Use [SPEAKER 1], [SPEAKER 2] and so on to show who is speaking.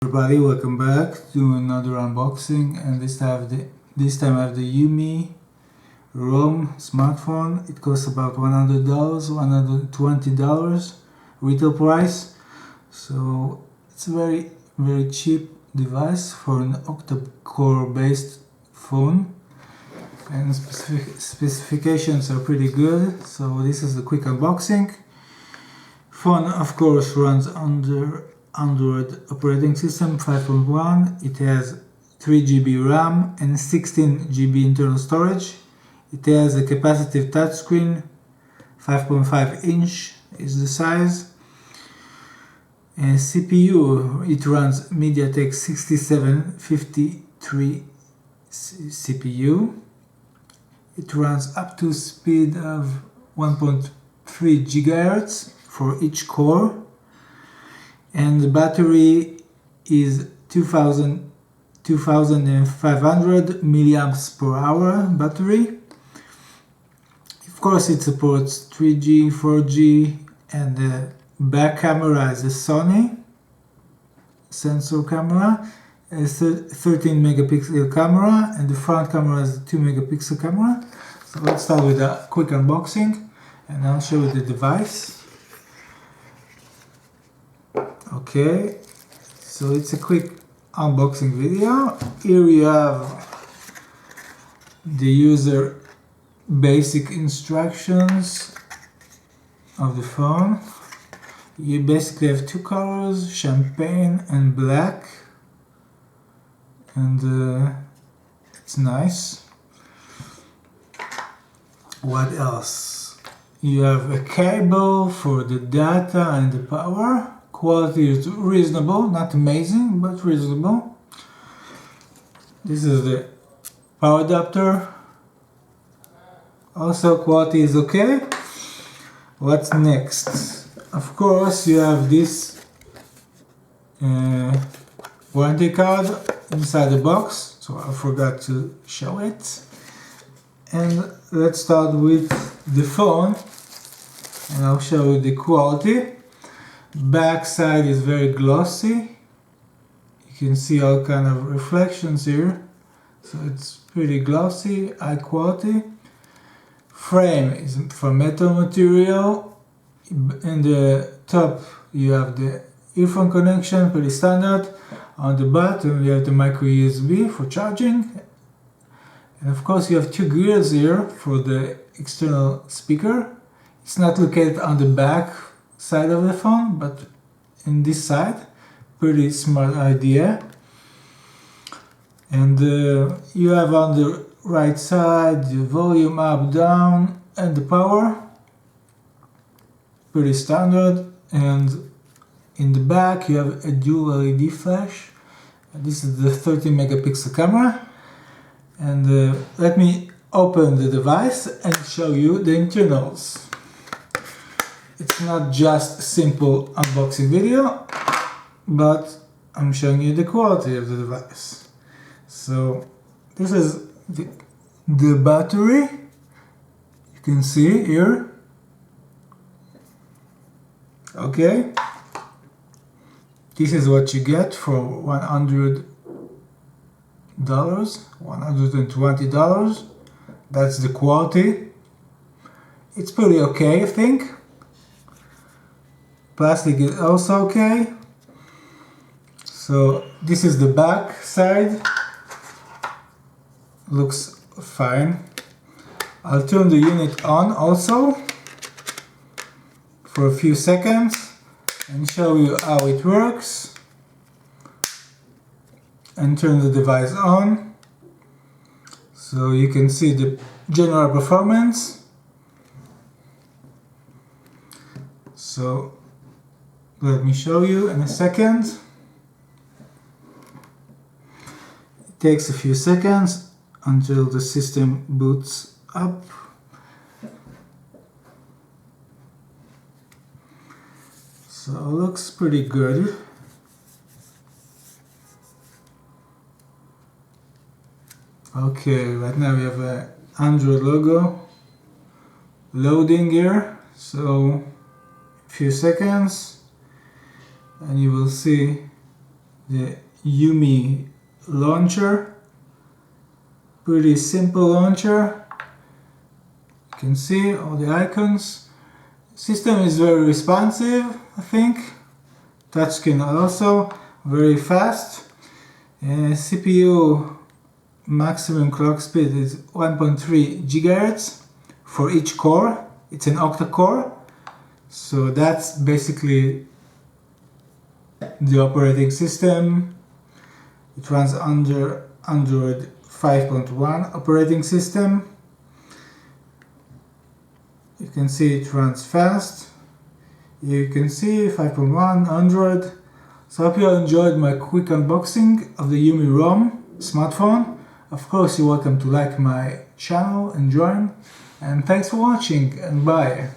[SPEAKER 1] everybody, welcome back to another unboxing, and this time I have the Yumi ROM smartphone. It costs about $100, $120 retail price, so it's a very cheap device for an octa-core based phone, and specifications are pretty good. So this is a quick unboxing. Phone of course runs under Android operating system 5.1. It has 3 GB RAM and 16 GB internal storage. It has a capacitive touchscreen, 5.5 inch is the size. And CPU, it runs MediaTek 6753 CPU. It runs up to speed of 1.3 GHz for each core. And the battery is 2500 milliamps per hour battery. Of course it supports 3G, 4G, and the back camera is a Sony sensor camera, a 13 megapixel camera, and the front camera is a 2 megapixel camera. So let's start with a quick unboxing and I'll show you the device. Okay, so it's a quick unboxing video. Here you have the user basic instructions of the phone. You basically have two colors, champagne and black, and it's nice. What else? You have a cable for the data and the power. Quality is reasonable, not amazing, but reasonable. This is the power adapter. Also quality is okay. What's next? Of course you have this warranty card inside the box, so I forgot to show it. And let's start with the phone and I'll show you the quality. Back side is very glossy. You can see all kind of reflections here, so it's pretty glossy, high quality. Frame is from metal material. In the top you have the earphone connection, pretty standard. On the bottom you have the micro USB for charging, and of course you have two grills here for the external speaker. It's not located on the back side of the phone, but in this side. Pretty smart idea. And you have on the right side the volume up, down, and the power. Pretty standard. And in the back you have a dual LED flash. This is the 13 megapixel camera. And let me open the device and show you the internals. It's not just a simple unboxing video, but I'm showing you the quality of the device. So this is the battery. You can see here. Okay. This is what you get for $100, $120. That's the quality. It's pretty okay, I think. Plastic is also okay. So this is the back side. Looks fine. I'll turn the unit on also for a few seconds and show you how it works. And turn the device on so you can see the general performance. So let me show you in a second. It takes a few seconds until the system boots up. So it looks pretty good. Okay, right now we have an Android logo loading here. So a few seconds and you will see the Yumi launcher. Pretty simple launcher. You can see all the icons. System is very responsive, I think. Touchscreen also very fast. CPU maximum clock speed is 1.3 GHz for each core. It's an octa-core, so that's basically the operating system. It runs under Android 5.1 operating system. You can see it runs fast. You can see 5.1 Android. So I hope you all enjoyed my quick unboxing of the Yumi ROM smartphone. Of course, you're welcome to like my channel and join. And thanks for watching, and bye.